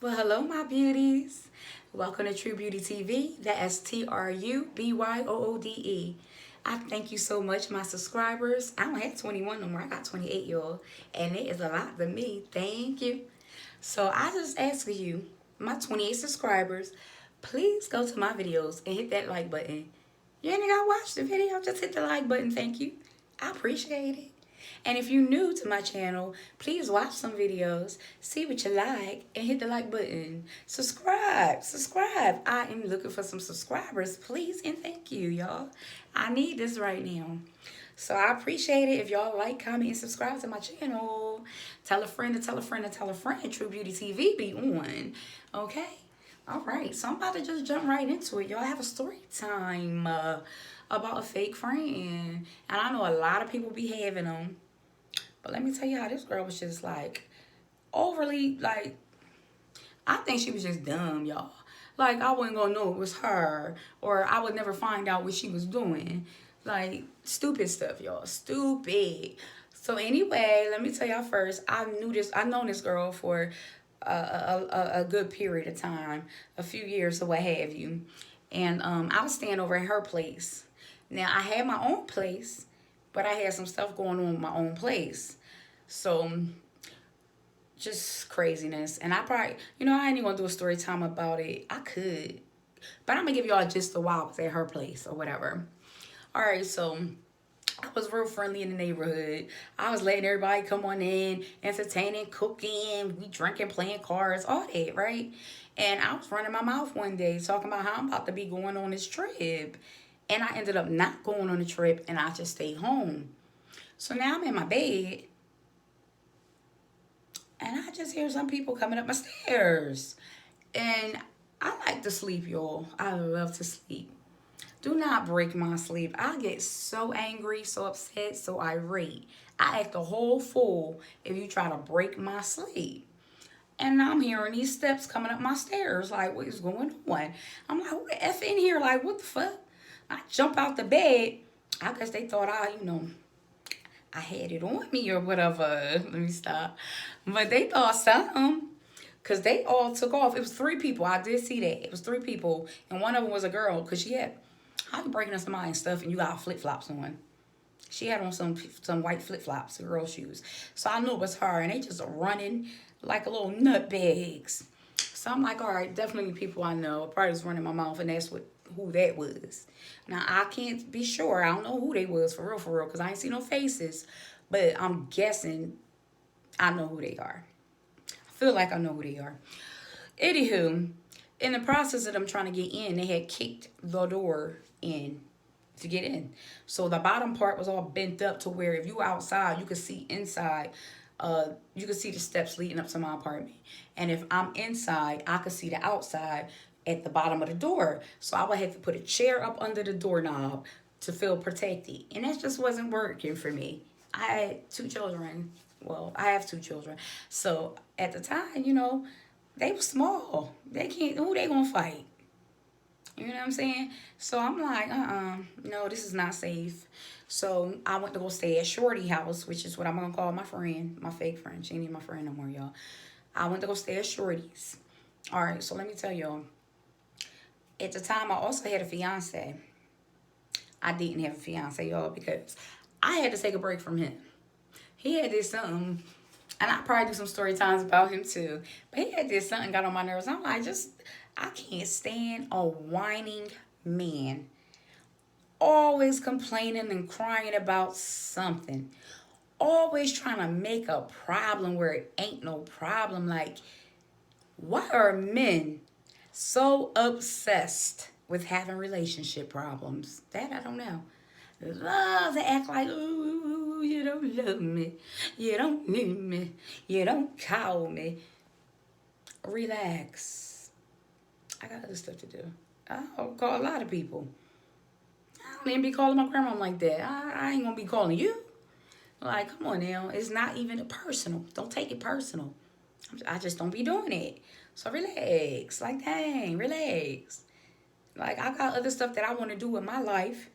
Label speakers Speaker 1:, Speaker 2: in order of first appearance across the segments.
Speaker 1: Well, hello, my beauties. Welcome to True Beauty TV. That's TrueByOode. I thank you so much, my subscribers. I don't have 21 no more. I got 28, y'all. And it is a lot to me. Thank you. So I just ask you, my 28 subscribers, please go to my videos and hit that like button. You ain't gotta watch the video, just hit the like button. Thank you. I appreciate it. And if you're new to my channel, please watch some videos, see what you like, and hit the like button. Subscribe. I am looking for some subscribers, please, and thank you, y'all. I need this right now. So I appreciate it if y'all like, comment, and subscribe to my channel. Tell a friend to tell a friend to tell a friend. True Beauty TV be on. Okay? All right. So I'm about to just jump right into it. Y'all have a story time about a fake friend. And I know a lot of people be having them. But let me tell you how this girl was just like overly like I think she was just dumb, y'all. Like I wasn't gonna know it was her, or I would never find out what she was doing. Like stupid stuff, y'all. Stupid. So anyway, let me tell y'all first. I known this girl for a good period of time, a few years or what have you, and I was staying over at her place. Now I had my own place, but I had some stuff going on with my own place. So just craziness. And I probably, I ain't even gonna do a story time about it. I could, but I'm gonna give y'all just a while I was at her place or whatever. All right, so I was real friendly in the neighborhood. I was letting everybody come on in, entertaining, cooking, we drinking, playing cards, all that, right? And I was running my mouth one day talking about how I'm about to be going on this trip. And I ended up not going on the trip and I just stayed home. So now I'm in my bed and I just hear some people coming up my stairs. And I like to sleep, y'all. I love to sleep. Do not break my sleep. I get so angry, so upset, so irate. I act a whole fool if you try to break my sleep. And I'm hearing these steps coming up my stairs. Like, what is going on? I'm like, who the F in here? Like, what the fuck? I jump out the bed. I guess they thought I had it on me or whatever. Let me stop. But they thought something. Because they all took off. It was three people. I did see that. It was three people. And one of them was a girl. Because she had, how you breaking into somebody's stuff and you got flip-flops on? She had on some white flip-flops, girl shoes. So I knew it was her. And they just running like a little nutbags. So I'm like, all right, definitely people I know. I probably was running my mouth and that's who that was. Now, I can't be sure. I don't know who they was for real, because I ain't see no faces. But I'm guessing I know who they are. I feel like I know who they are. Anywho, in the process of them trying to get in, they had kicked the door in to get in. So the bottom part was all bent up to where if you were outside, you could see inside. You could see the steps leading up to my apartment. And if I'm inside, I could see the outside at the bottom of the door. So I would have to put a chair up under the doorknob to feel protected. And that just wasn't working for me. I had two children. Well, I have two children. So at the time, they were small. They can't, who they gonna fight? You know what I'm saying? So I'm like, no, this is not safe. So I went to go stay at Shorty house, which is what I'm gonna call my friend, my fake friend. She ain't even my friend no more, y'all. I went to go stay at Shorty's. All right, so let me tell y'all. At the time, I also had a fiance. I didn't have a fiance, y'all, because I had to take a break from him. He had this something, and I probably do some story times about him too. But he had this something got on my nerves. I'm like, I can't stand a whining man. Always complaining and crying about something. Always trying to make a problem where it ain't no problem. Like, why are men so obsessed with having relationship problems? That I don't know. Love to act like, ooh, you don't love me. You don't need me. You don't call me. Relax. I got other stuff to do. I'll call a lot of people. I don't even be calling my grandma like that. I ain't gonna be calling you. Like, come on now. It's not even personal. Don't take it personal. I just don't be doing it. So relax. Like, dang, relax. Like, I got other stuff that I want to do with my life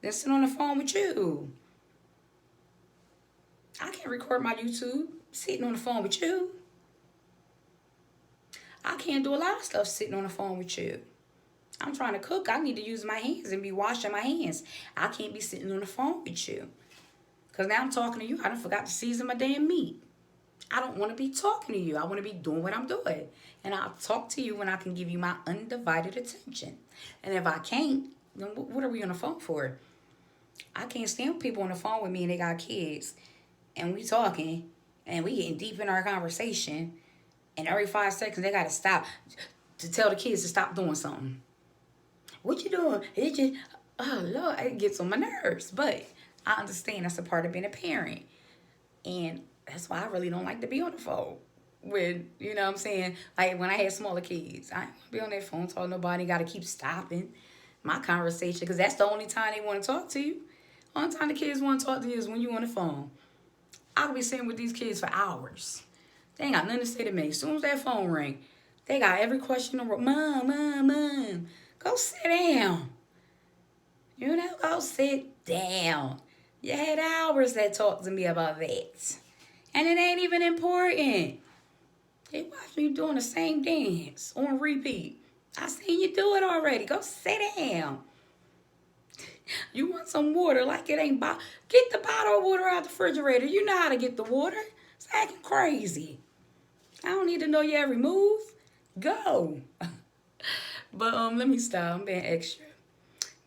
Speaker 1: than sit on the phone with you. I can't record my YouTube sitting on the phone with you. I can't do a lot of stuff sitting on the phone with you. I'm trying to cook. I need to use my hands and be washing my hands. I can't be sitting on the phone with you. Because now I'm talking to you. I done forgot to season my damn meat. I don't want to be talking to you. I want to be doing what I'm doing. And I'll talk to you when I can give you my undivided attention. And if I can't, then what are we on the phone for? I can't stand people on the phone with me and they got kids. And we talking. And we getting deep in our conversation. And every 5 seconds they got to stop to tell the kids to stop doing something. What you doing? It just, oh Lord, it gets on my nerves. But I understand that's a part of being a parent. And that's why I really don't like to be on the phone with, you know what I'm saying? Like when I had smaller kids, I ain't want to be on that phone talking to nobody. Got to keep stopping my conversation because that's the only time they want to talk to you. Only time the kids want to talk to you is when you on the phone. I'll be sitting with these kids for hours. They ain't got nothing to say to me. As soon as that phone ring, they got every question in the world. Mom, mom, mom. Go sit down. You know, go sit down. You had hours that talked to me about that. And it ain't even important. They watch me doing the same dance on repeat. I seen you do it already. Go sit down. You want some water like it ain't get the bottle of water out the refrigerator. You know how to get the water. It's acting crazy. I don't need to know your every move. Go. But let me stop. I'm being extra.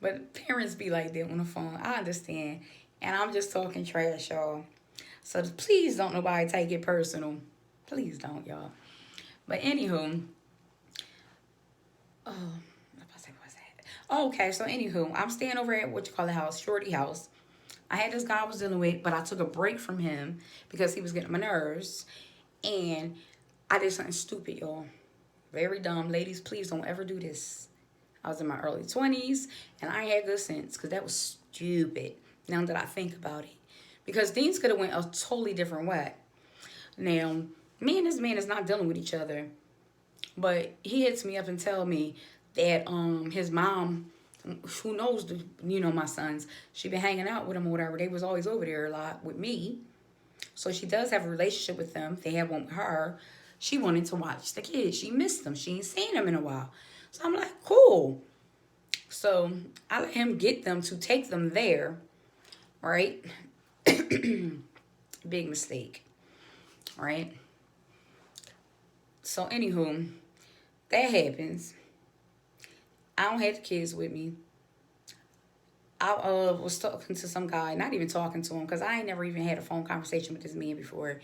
Speaker 1: But parents be like that on the phone. I understand. And I'm just talking trash, y'all. So please don't nobody take it personal. Please don't, y'all. But anywho. What's that? Okay, so anywho, I'm staying over at what you call the house, Shorty house. I had this guy I was dealing with, but I took a break from him because he was getting on my nerves. And I did something stupid, y'all. Very dumb. Ladies, please don't ever do this. I was in my early 20s, and I had good sense because that was stupid now that I think about it. Because things could have went a totally different way. Now, me and this man is not dealing with each other, but he hits me up and tell me that his mom, who knows my sons, she been hanging out with him or whatever. They was always over there a lot with me. So she does have a relationship with them. They have one with her. She wanted to watch the kids. She missed them. She ain't seen them in a while. So I'm like, cool. So I let him get them to take them there, right? Big mistake, right? So anywho, that happens. I don't have the kids with me. I was talking to some guy, not even talking to him, because I ain't never even had a phone conversation with this man before.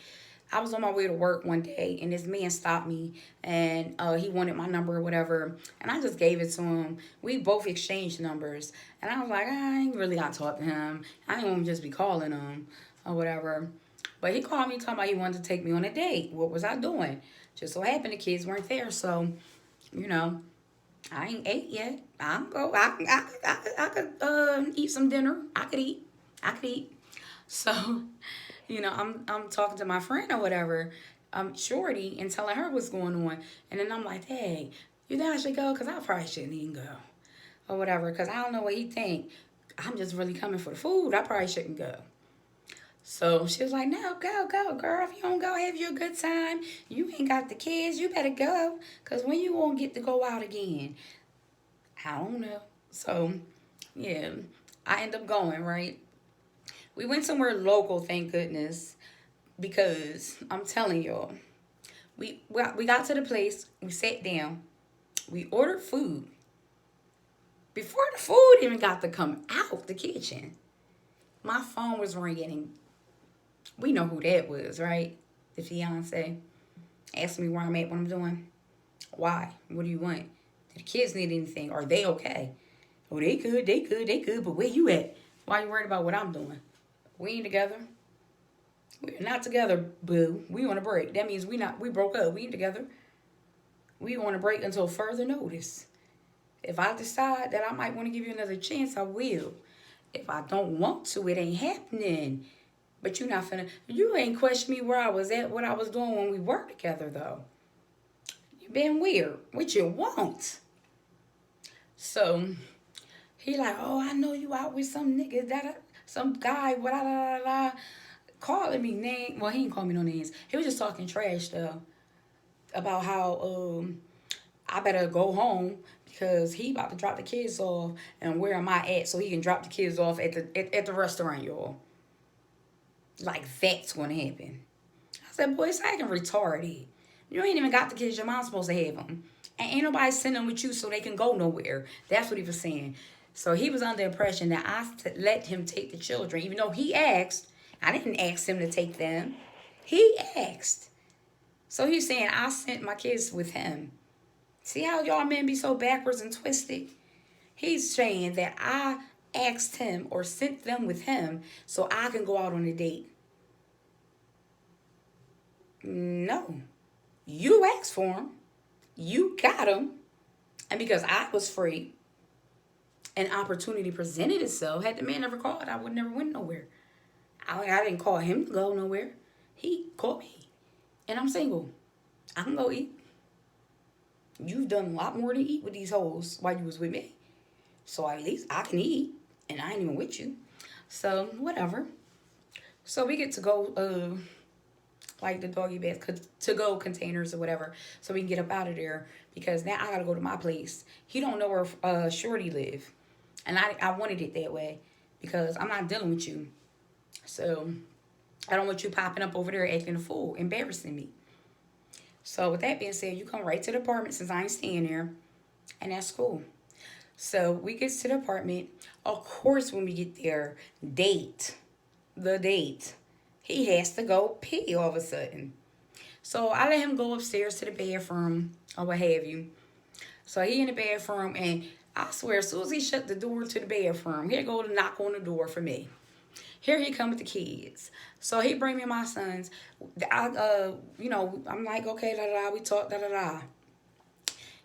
Speaker 1: I was on my way to work one day, and this man stopped me, and he wanted my number or whatever, and I just gave it to him. We both exchanged numbers, and I was like, I ain't really got to talk to him. I didn't want to just be calling him or whatever. But he called me talking about he wanted to take me on a date. What was I doing? Just so happened the kids weren't there, so, I ain't ate yet. I'm go. I could eat some dinner. I could eat. So, I'm talking to my friend or whatever, Shorty, and telling her what's going on. And then I'm like, hey, you think I should go? Because I probably shouldn't even go. Or whatever. Because I don't know what he think. I'm just really coming for the food. I probably shouldn't go. So she was like, no, go, girl. If you don't go, have you a good time. You ain't got the kids. You better go. Because when you won't get to go out again? I don't know. So, yeah, I end up going, right? We went somewhere local, thank goodness. Because I'm telling y'all, we got to the place. We sat down. We ordered food. Before the food even got to come out the kitchen, my phone was ringing. We know who that was, right? The fiancé. Asked me where I'm at, what I'm doing. Why? What do you want? Do the kids need anything? Are they okay? Oh, they good. But where you at? Why you worried about what I'm doing? We ain't together. We're not together, boo. We on a break. That means we broke up. We ain't together. We on a break until further notice. If I decide that I might want to give you another chance, I will. If I don't want to, it ain't happening. But you ain't question me where I was at, what I was doing when we worked together, though. You been weird, which you won't. So, he like, oh, I know you out with some nigga, some guy, blah, blah, blah, calling me name. Well, he ain't call me no names. He was just talking trash, though. about how I better go home because he about to drop the kids off, and where am I at so he can drop the kids off at the restaurant, y'all. Like that's gonna happen. I said, boy, it's acting retarded. You ain't even got the kids. Your mom's supposed to have them. And ain't nobody sending them with you so they can go nowhere. That's what he was saying. So he was under the impression that let him take the children, even though he asked. I didn't ask him to take them. He asked. So he's saying, I sent my kids with him. See how y'all men be so backwards and twisted? He's saying that I asked him or sent them with him so I can go out on a date. No. You asked for them. You got them. And because I was free, an opportunity presented itself. Had the man never called, I would never went nowhere. I didn't call him to go nowhere. He called me. And I'm single. I can go eat. You've done a lot more than eat with these hoes while you was with me. So at least I can eat. And I ain't even with you. So, whatever. So we get to go, like the doggy bag, to go containers or whatever. So we can get up out of there. Because now I got to go to my place. He don't know where Shorty live. And I wanted it that way. Because I'm not dealing with you. So, I don't want you popping up over there acting a fool, embarrassing me. So, with that being said, you come right to the apartment since I ain't staying there. And that's cool. So, we get to the apartment. Of course, when we get there, the date. He has to go pee all of a sudden. So, I let him go upstairs to the bathroom or what have you. So, he in the bathroom, and I swear, as soon as he shut the door to the bathroom, he'd go to knock on the door for me. Here he come with the kids. So he bring me my sons. I'm like, okay, da-da-da, we talk, da-da-da.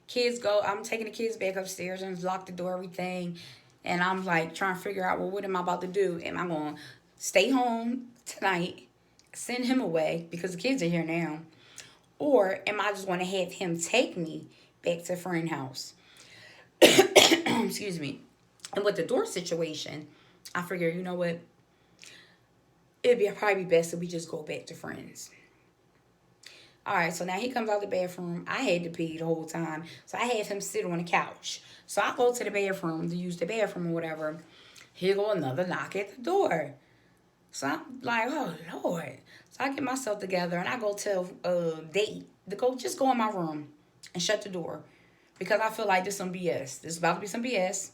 Speaker 1: Kids go, I'm taking the kids back upstairs and lock the door, everything. And I'm like trying to figure out, well, what am I about to do? Am I going to stay home tonight, send him away because the kids are here now? Or am I just going to have him take me back to a friend's house? Excuse me. And with the door situation, I figured, you know what? It'd probably be best if we just go back to friends. All right, so now he comes out the bathroom. I had to pee the whole time. So I had him sit on the couch. So I go to the bathroom to use the bathroom or whatever. Here go another knock at the door. So I'm like, oh, Lord. So I get myself together and I go tell date to just go in my room and shut the door. Because I feel like this is some BS. This is about to be some BS.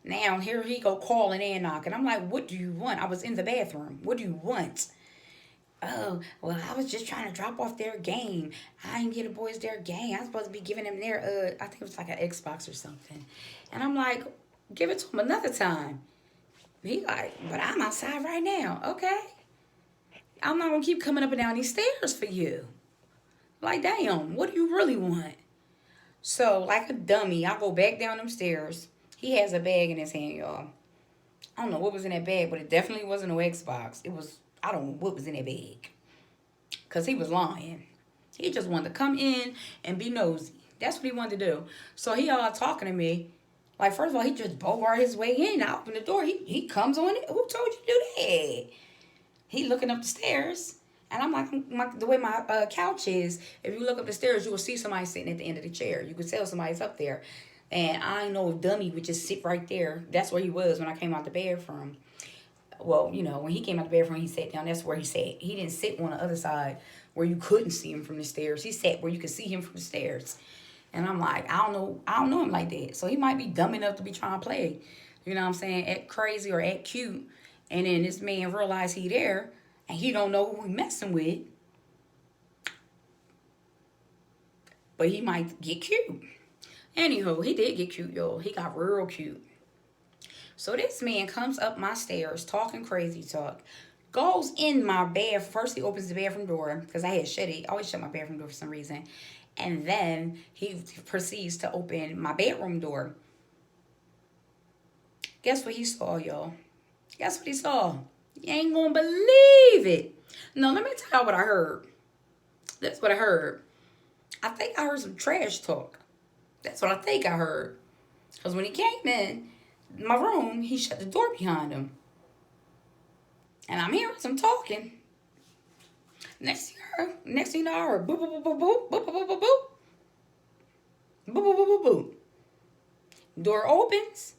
Speaker 1: Now, here he go calling and knocking. I'm like, what do you want? I was in the bathroom. What do you want? Oh, well, I was just trying to drop off their game. I didn't get the boys their game. I was supposed to be giving them their, I think it was like an Xbox or something. And I'm like, give it to him another time. He like, but I'm outside right now. Okay. I'm not going to keep coming up and down these stairs for you. Like, damn, what do you really want? So, like a dummy, I go back down them stairs. He has a bag in his hand, y'all. I don't know what was in that bag, but it definitely wasn't no Xbox. It was, I don't know what was in that bag. Because he was lying. He just wanted to come in and be nosy. That's what he wanted to do. So he all talking to me. Like, first of all, he just bogart his way in. I open the door. He comes on it. Who told you to do that? He looking up the stairs. And I'm like, the way my couch is, if you look up the stairs, you will see somebody sitting at the end of the chair. You could tell somebody's up there. And I know if dummy would just sit right there. That's where he was when I came out the bathroom. Well, you know, when he came out the bathroom, he sat down. That's where he sat. He didn't sit on the other side where you couldn't see him from the stairs. He sat where you could see him from the stairs. And I'm like, I don't know him like that. So he might be dumb enough to be trying to play. You know what I'm saying? Act crazy or act cute. And then this man realized he there. And he don't know who he messing with. But he might get cute. Anywho, he did get cute, y'all. He got real cute. So this man comes up my stairs talking crazy talk. Goes in my bed. First he opens the bathroom door. Because I had shut it. I always shut my bathroom door for some reason. And then he proceeds to open my bedroom door. Guess what he saw, y'all? Guess what he saw? You ain't gonna believe it. No, let me tell you what I heard. That's what I heard. I think I heard some trash talk. That's what I think I heard. Because when he came in my room, he shut the door behind him. And I'm hearing some talking. Next thing you know, I heard boop, boop, boop, boop, boop, boop, boop, boop, boop, boop, boop, boop, boop, boop. Door opens.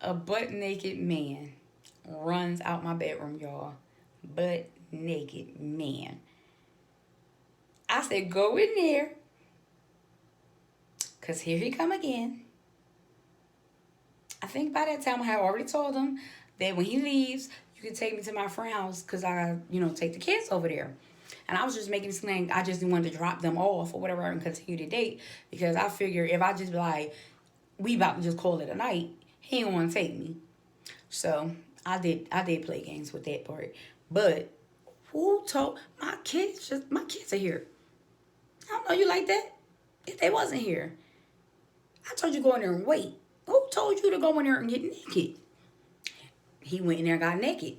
Speaker 1: A butt naked man runs out my bedroom, y'all. Butt naked man. I said, go in there. Because here he come again. I think by that time I had already told him that when he leaves, you can take me to my friend's house because I, take the kids over there. And I was just making this thing, I just wanted to drop them off or whatever and continue to date because I figured if I just be like, we about to just call it a night, he didn't want to take me. So I did play games with that part. But who told my kids are here. I don't know you like that. If they wasn't here. I told you go in there and wait. Who told you to go in there and get naked? He went in there and got naked.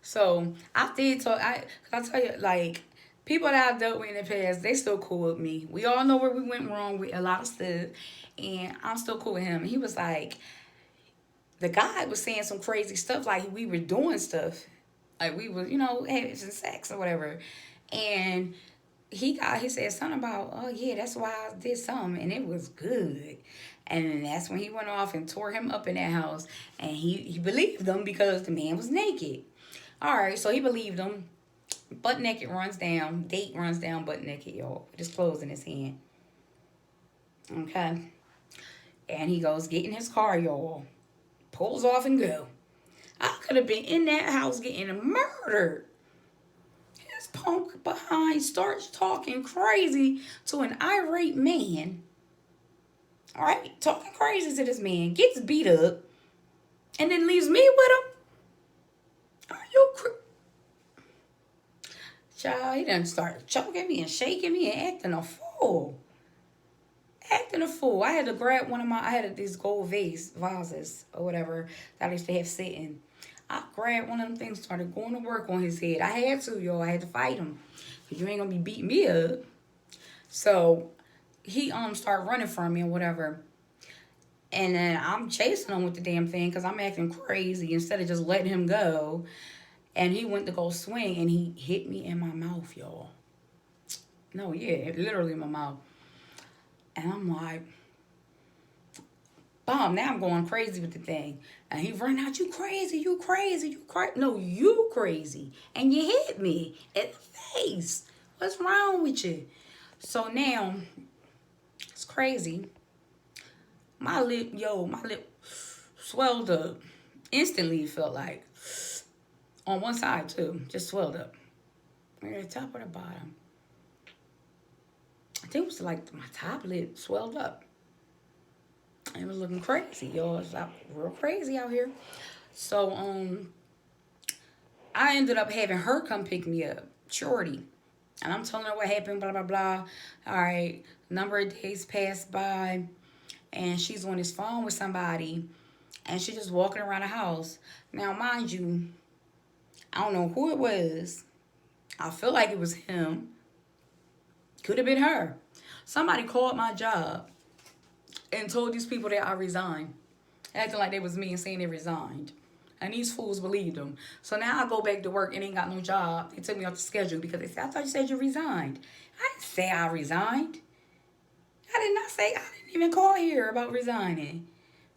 Speaker 1: So I did talk. I tell you, like, people that I've dealt with in the past, they still cool with me. We all know where we went wrong with a lot of stuff, and I'm still cool with him. And he was like, the guy was saying some crazy stuff, like we were doing stuff, like we were, having sex or whatever, and he said something about, oh yeah, that's why I did something, and it was good. And that's when he went off and tore him up in that house, and he believed them because the man was naked. All right, so he believed him. Butt naked runs down, butt naked, y'all, with his clothes in his hand. Okay, and he goes get in his car, y'all, pulls off and go. I could have been in that house getting murdered. His punk behind starts talking crazy to an irate man. All right, talking crazy to this man, gets beat up, and then leaves me with him. Are you Child, he done started choking me and shaking me and acting a fool. I had to grab I had these gold vases or whatever that I used to have sitting. I grabbed one of them things, started going to work on his head. I had to, y'all. I had to fight him. Because you ain't going to be beating me up. So he started running from me or whatever. And then I'm chasing him with the damn thing because I'm acting crazy instead of just letting him go. And he went to go swing and he hit me in my mouth, y'all. No, yeah, literally in my mouth. And I'm like, bomb, now I'm going crazy with the thing. And he run out, you crazy. No, you crazy. And you hit me in the face. What's wrong with you? So now, it's crazy. My lip swelled up. Instantly, it felt like. On one side, too. Just swelled up. Right at the top or the bottom. I think it was like my top lip swelled up. It was looking crazy, y'all. It's like real crazy out here. So, I ended up having her come pick me up. Shorty. And I'm telling her what happened, blah, blah, blah. All right. Number of days passed by. And she's on his phone with somebody. And she's just walking around the house. Now, mind you, I don't know who it was. I feel like it was him. Could have been her. Somebody called my job and told these people that I resigned. Acting like they was me and saying they resigned. And these fools believed them. So now I go back to work and ain't got no job. They took me off the schedule because they said, I thought you said you resigned. I didn't say I resigned. I didn't even call here about resigning.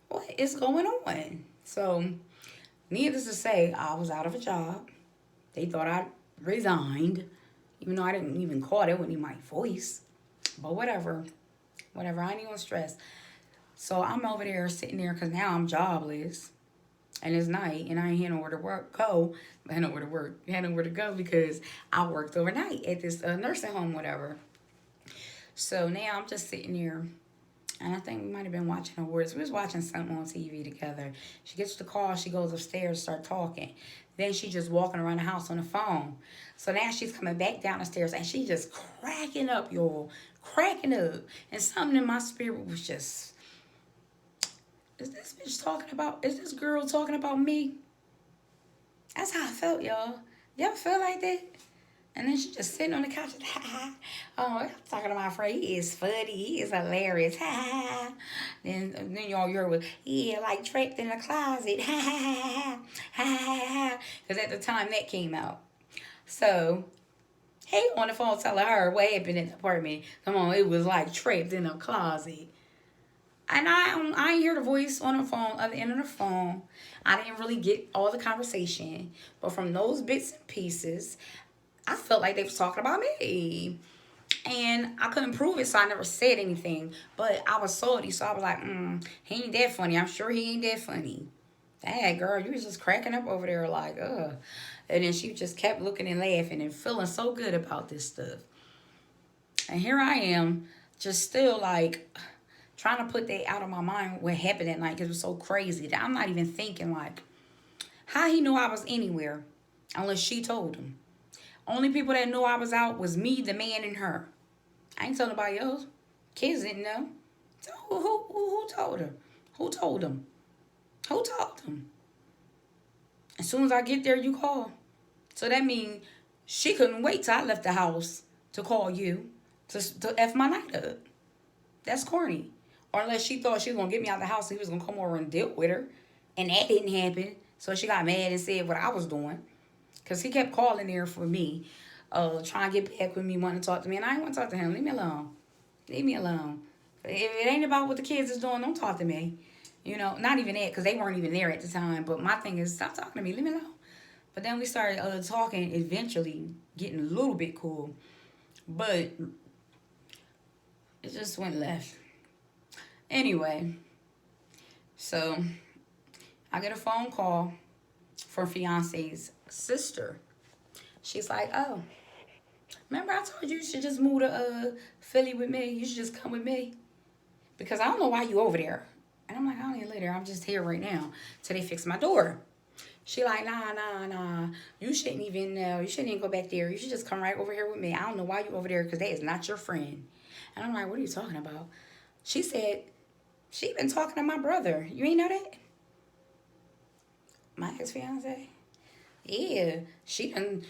Speaker 1: What is going on? So, needless to say, I was out of a job. They thought I resigned. Even though I didn't even call, they wouldn't even my voice. But whatever. I ain't even stressed. So I'm over there sitting there because now I'm jobless. And it's night and I ain't had nowhere to go. I had nowhere to go because I worked overnight at this nursing home, whatever. So now I'm just sitting there. And I think we might have been watching awards. We was watching something on TV together. She gets the call. She goes upstairs, start talking. Then she just walking around the house on the phone. So now she's coming back down the stairs and she just cracking up, y'all. Cracking up. And something in my spirit was just, is this girl talking about me? That's how I felt, y'all. You ever feel like that? And then she just sitting on the couch, ha ha. Oh, I'm talking to my friend. He is funny. He is hilarious. Ha ha ha. Then y'all hear with, yeah, like trapped in a closet. Ha ha ha ha ha ha. Because at the time that came out. So he on the phone telling her what happened in the apartment. Come on, it was like trapped in a closet. And I ain't hear the voice on the phone, other end of the phone. I didn't really get all the conversation. But from those bits and pieces, I felt like they was talking about me. And I couldn't prove it, so I never said anything. But I was salty, so I was like, he ain't that funny. I'm sure he ain't that funny. Dang, girl, you was just cracking up over there like, ugh. And then she just kept looking and laughing and feeling so good about this stuff. And here I am, just still like trying to put that out of my mind what happened that night because it was so crazy that I'm not even thinking like how he knew I was anywhere unless she told him. Only people that knew I was out was me, the man, and her. I ain't told nobody else. Kids didn't know. So who told her? Who told them? Who told them? As soon as I get there, you call. So that means she couldn't wait till I left the house to call you to F my night up. That's corny. Or unless she thought she was going to get me out of the house and he was going to come over and deal with her. And that didn't happen. So she got mad and said what I was doing. Because he kept calling there for me. Trying to get back with me, wanting to talk to me. And I didn't want to talk to him. Leave me alone. Leave me alone. If it ain't about what the kids is doing, don't talk to me. You know, not even that, because they weren't even there at the time. But my thing is, stop talking to me. Leave me alone. But then we started talking, eventually getting a little bit cool. But it just went left. Anyway, so I get a phone call from fiance's sister. She's like, oh, remember I told you you should just move to Philly with me? You should just come with me. Because I don't know why you over there. And I'm like, I don't need later. I'm just here right now till they fix my door. She like, nah. You shouldn't even go back there. You should just come right over here with me. I don't know why you over there because that is not your friend. And I'm like, what are you talking about? She said, she been talking to my brother. You ain't know that? My ex-fiance? Yeah. She done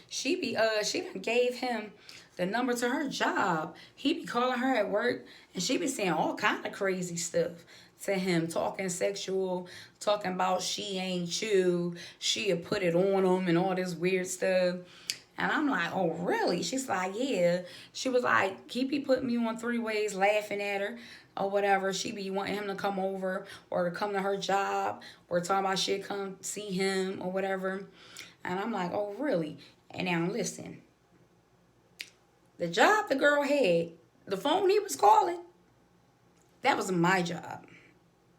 Speaker 1: gave him the number to her job. He be calling her at work and she be saying all kind of crazy stuff to him, talking sexual, talking about she ain't you, she'll put it on him and all this weird stuff. And I'm like, oh, really? She's like, yeah. She was like, he be putting me on three ways, laughing at her or whatever. She be wanting him to come over or to come to her job or talking about she'll come see him or whatever. And I'm like, oh, really? And now listen. The job the girl had, the phone he was calling, that was my job.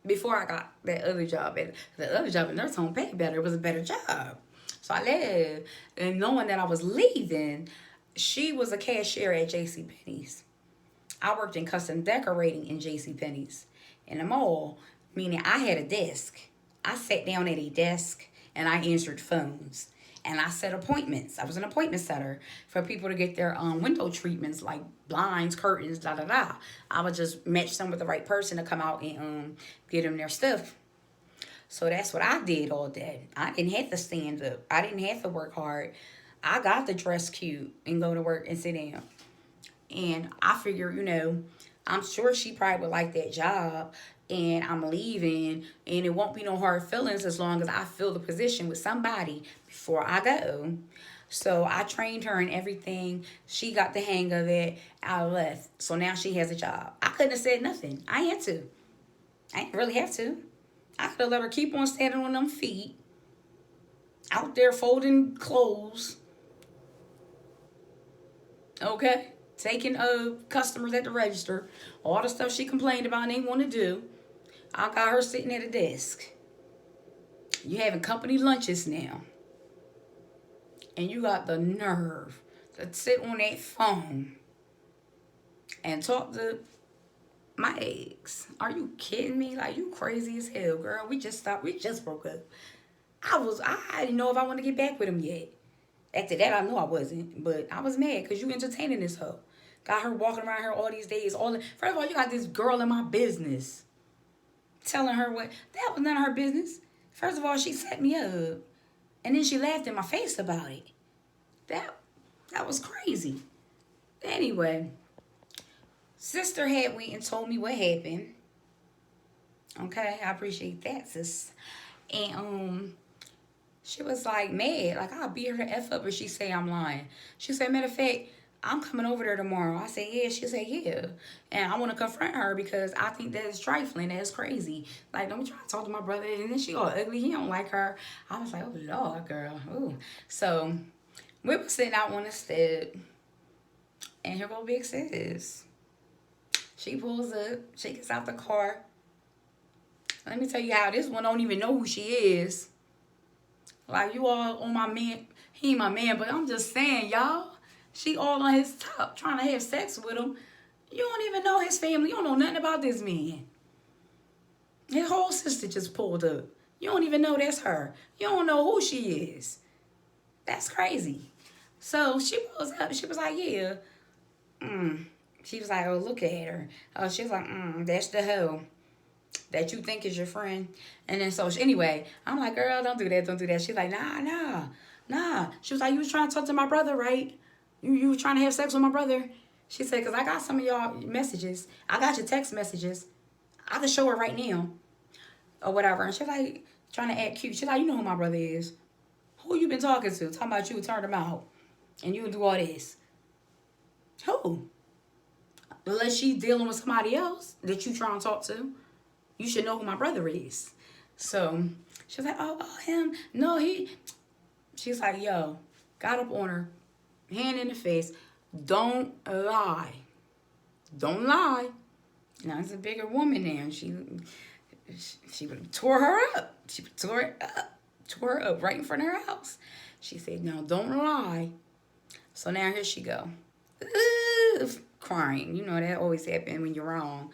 Speaker 1: Before I got that other job. And the other job in nurse home paid better. It was a better job. So I left. And knowing that I was leaving, she was a cashier at JCPenney's. I worked in custom decorating in JCPenney's in the mall, meaning I had a desk. I sat down at a desk and I answered phones. And I set appointments. I was an appointment setter for people to get their window treatments like blinds, curtains, da-da-da. I would just match them with the right person to come out and get them their stuff. So that's what I did all day. I didn't have to stand up. I didn't have to work hard. I got to dress cute and go to work and sit down. And I figure, I'm sure she probably would like that job. And I'm leaving. And it won't be no hard feelings as long as I fill the position with somebody before I go. So I trained her and everything. She got the hang of it. I left. So now she has a job. I couldn't have said nothing. I had to. I didn't really have to. I could have let her keep on standing on them feet. Out there folding clothes. Okay? Taking customers at the register. All the stuff she complained about and didn't want to do. I got her sitting at a desk. You having company lunches now. And you got the nerve to sit on that phone and talk to my ex. Are you kidding me? Like, you crazy as hell, girl. We just broke up. I didn't know if I wanted to get back with him yet. After that, I knew I wasn't. But I was mad because you entertaining this hoe. Got her walking around here all these days. First of all, you got this girl in my business. Telling her what, that was none of her business. First of all, she set me up. And then she laughed in my face about it. That was crazy. Anyway, sister had went and told me what happened. Okay, I appreciate that, sis. And she was like mad, like I'll beat her F up if she say I'm lying. She said, matter of fact, I'm coming over there tomorrow. I said, yeah. She said, yeah. And I want to confront her because I think that is trifling. That is crazy. Like, don't be trying to talk to my brother. And then she all ugly. He don't like her. I was like, oh, Lord, girl. Ooh. So we were sitting out on the step. And here go Big Sis. She pulls up. She gets out the car. Let me tell you how this one don't even know who she is. Like, you all on my man. He ain't my man, but I'm just saying, y'all. She all on his top, trying to have sex with him. You don't even know his family. You don't know nothing about this man. His whole sister just pulled up. You don't even know that's her. You don't know who she is. That's crazy. So she pulls up. She was like, yeah. She was like, oh, look at her. She was like, that's the hoe that you think is your friend. And then so, anyway, I'm like, girl, don't do that. Don't do that. She's like, nah. She was like, you was trying to talk to my brother, right? You were trying to have sex with my brother. She said, because I got some of y'all messages. I got your text messages. I can show her right now. Or whatever. And she's like, trying to act cute. She's like, you know who my brother is. Who you been talking to? Talking about you turned him out. And you would do all this. Who? Unless she's dealing with somebody else that you trying to talk to. You should know who my brother is. So she was like, oh, him. No, he. She's like, yo, got up on her, hand in the face. Don't lie. Don't lie. Now, it's a bigger woman there. She tore her up. She tore her up right in front of her house. She said, no, don't lie. So now here she go. Crying. You know, that always happens when you're wrong.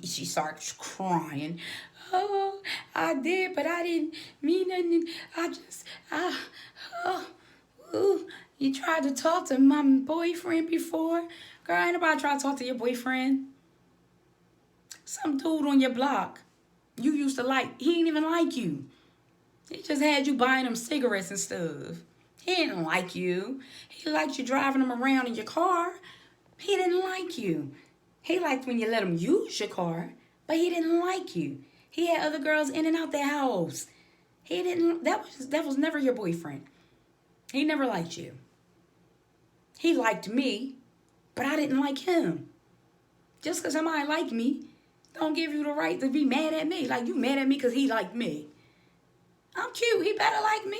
Speaker 1: She starts crying. Oh, I did, but I didn't mean nothing. You tried to talk to my boyfriend before? Girl, ain't nobody try to talk to your boyfriend. Some dude on your block. You used to like, he ain't even like you. He just had you buying him cigarettes and stuff. He didn't like you. He liked you driving him around in your car. He didn't like you. He liked when you let him use your car, but he didn't like you. He had other girls in and out the house. That was never your boyfriend. He never liked you. He liked me, but I didn't like him. Just because somebody liked me, don't give you the right to be mad at me. Like, you mad at me because he liked me. I'm cute. He better like me.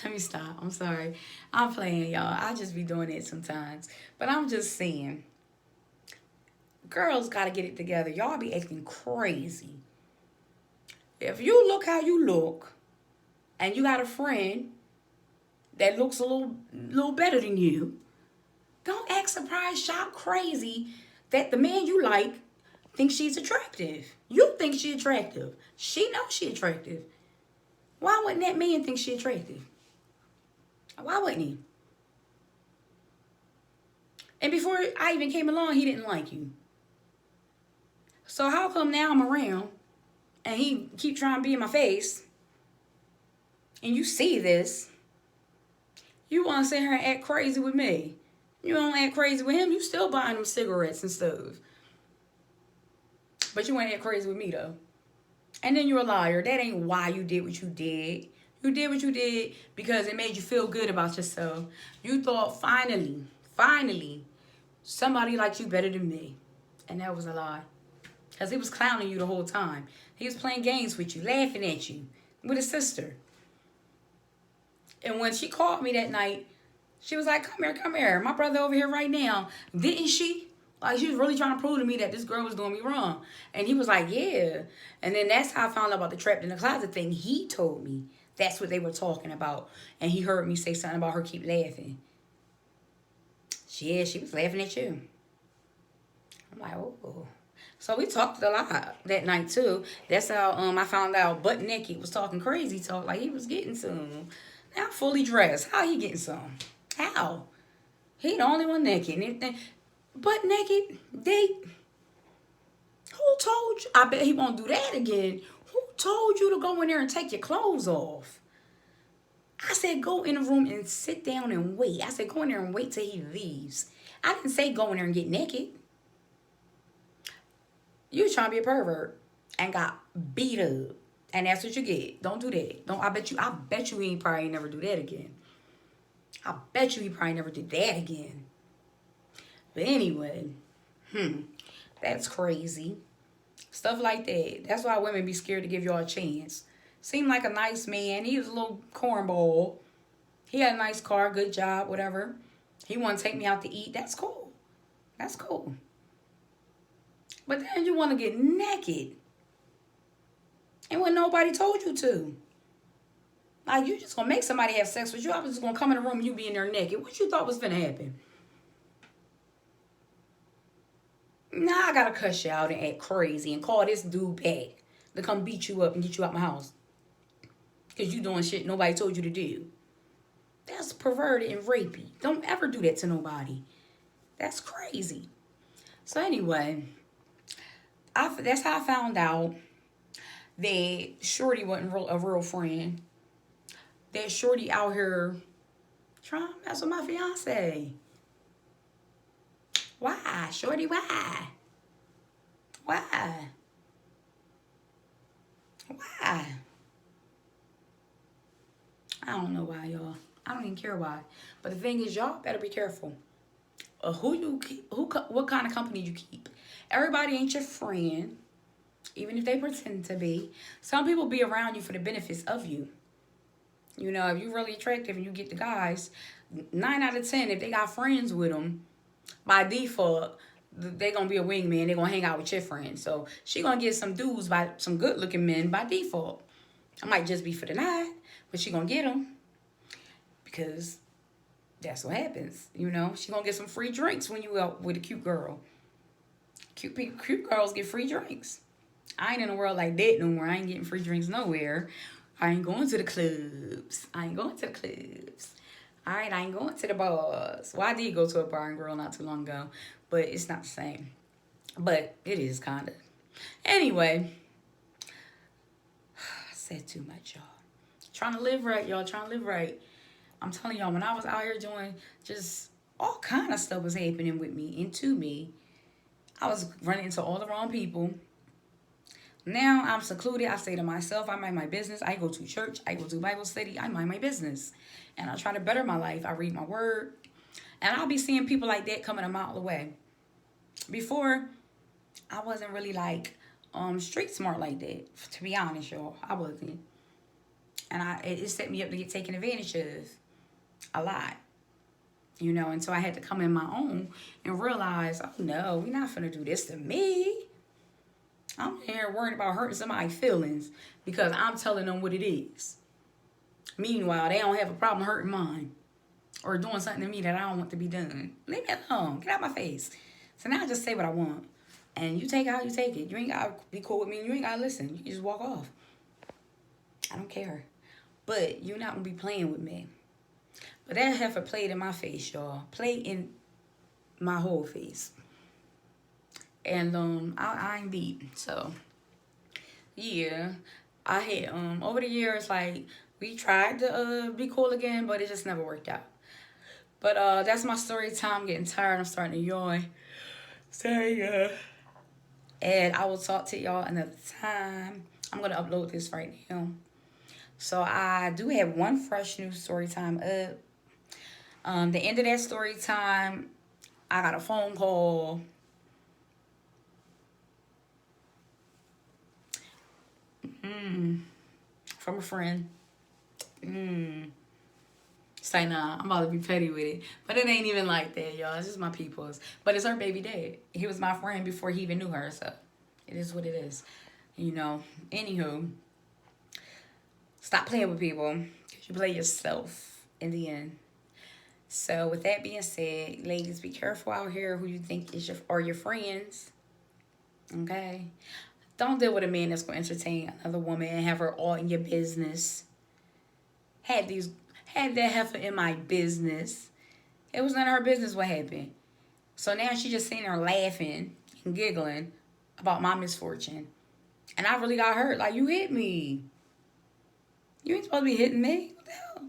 Speaker 1: Let me stop. I'm sorry. I'm playing, y'all. I just be doing it sometimes. But I'm just saying, girls got to get it together. Y'all be acting crazy. If you look how you look, and you got a friend that looks a little better than you, don't act surprised, shocked, crazy that the man you like thinks she's attractive. You think she's attractive. She knows she's attractive. Why wouldn't that man think she's attractive? Why wouldn't he? And before I even came along, he didn't like you. So how come now I'm around and he keep trying to be in my face and you see this, you want to sit here and act crazy with me? You don't act crazy with him, you still buying him cigarettes and stuff. But you want to act crazy with me, though. And then you're a liar. That ain't why you did what you did. You did what you did because it made you feel good about yourself. You thought, finally, somebody liked you better than me. And that was a lie. Because he was clowning you the whole time. He was playing games with you, laughing at you, with his sister. And when she called me that night, she was like, come here. My brother over here right now. Didn't she? Like, she was really trying to prove to me that this girl was doing me wrong. And he was like, yeah. And then that's how I found out about the trapped in the closet thing. He told me that's what they were talking about. And he heard me say something about her keep laughing. Yeah, she was laughing at you. I'm like, oh. So we talked a lot that night, too. That's how I found out Butt Naked was talking crazy talk. Like, he was getting some. Now fully dressed. How he getting some? How? He the only one naked. Butt naked date. Who told you? I bet he won't do that again. Who told you to go in there and take your clothes off? I said, go in the room and sit down and wait. I said, go in there and wait till he leaves. I didn't say go in there and get naked. You was trying to be a pervert and got beat up. And that's what you get. Don't do that. Don't. I bet you he probably never do that again. I bet you he probably never did that again. But anyway, that's crazy. Stuff like that. That's why women be scared to give y'all a chance. Seemed like a nice man. He was a little cornball. He had a nice car, good job, whatever. He want to take me out to eat. That's cool. That's cool. But then you want to get naked. And when nobody told you to. Like, you just going to make somebody have sex with you. I was just going to come in the room and you be in there naked. What you thought was going to happen? Now I got to cuss you out and act crazy and call this dude back to come beat you up and get you out my house. Because you doing shit nobody told you to do. That's perverted and rapey. Don't ever do that to nobody. That's crazy. So anyway, that's how I found out that Shorty wasn't a real friend. That Shorty out here trying to mess with my fiance. Why? Shorty, why? Why? Why? I don't know why, y'all. I don't even care why. But the thing is, y'all better be careful. Who you keep, what kind of company you keep. Everybody ain't your friend, even if they pretend to be. Some people be around you for the benefits of you. You know, if you're really attractive and you get the guys, 9 out of 10, if they got friends with them, by default, they gonna be a wingman. They gonna hang out with your friends. So she gonna get some dudes by some good looking men by default. I might just be for the night, but she gonna get them because that's what happens. You know, she gonna get some free drinks when you out with a cute girl. Cute girls get free drinks. I ain't in a world like that no more. I ain't getting free drinks nowhere. I ain't going to the clubs. All right, I ain't going to the bars. Well, I did go to a bar and grill not too long ago, but it's not the same. But it is kind of. Anyway, I said too much, y'all. Trying to live right, y'all. Trying to live right. I'm telling y'all, when I was out here doing just all kind of stuff was happening with me and to me. I was running into all the wrong people. Now I'm secluded. I say to myself, I mind my business. I go to church. I go to Bible study. I mind my business. And I try to better my life. I read my word. And I'll be seeing people like that coming a mile away. Before, I wasn't really like street smart like that. To be honest, y'all. I wasn't. And it set me up to get taken advantage of a lot. You know, and so I had to come in my own and realize, oh no, we're not finna do this to me. I'm here worried about hurting somebody's feelings because I'm telling them what it is. Meanwhile, they don't have a problem hurting mine or doing something to me that I don't want to be done. Leave me alone. Get out my face. So now I just say what I want. And you take it how you take it. You ain't got to be cool with me. You ain't got to listen. You can just walk off. I don't care. But you're not going to be playing with me. But that heifer played in my face, y'all. Played in my whole face. And I ain't beat. So yeah. I had over the years, like, we tried to be cool again, but it just never worked out. But that's my story time. I'm getting tired. I'm starting to yawn. Sorry, and I will talk to y'all another time. I'm gonna upload this right now. So I do have one fresh new story time up. The end of that story time, I got a phone call. From a friend. Say, nah, I'm about to be petty with it. But it ain't even like that, y'all. It's just my people's. But it's her baby dad. He was my friend before he even knew her, so it is what it is. You know, anywho, stop playing with people. You play yourself in the end. So with that being said, ladies, be careful out here who you think is your friends. Okay? Don't deal with a man that's going to entertain another woman and have her all in your business. Had that heifer in my business. It was none of her business what happened. So now she just sitting there laughing and giggling about my misfortune. And I really got hurt. Like, you hit me. You ain't supposed to be hitting me. What the hell?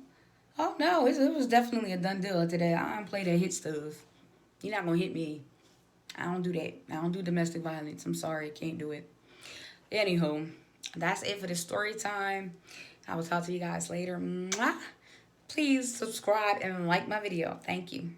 Speaker 1: Oh no, it was definitely a done deal today. I don't play that hit stuff. You're not gonna hit me. I don't do that. I don't do domestic violence. I'm sorry, can't do it. Anywho, that's it for the story time. I will talk to you guys later. Mwah. Please subscribe and like my video. Thank you.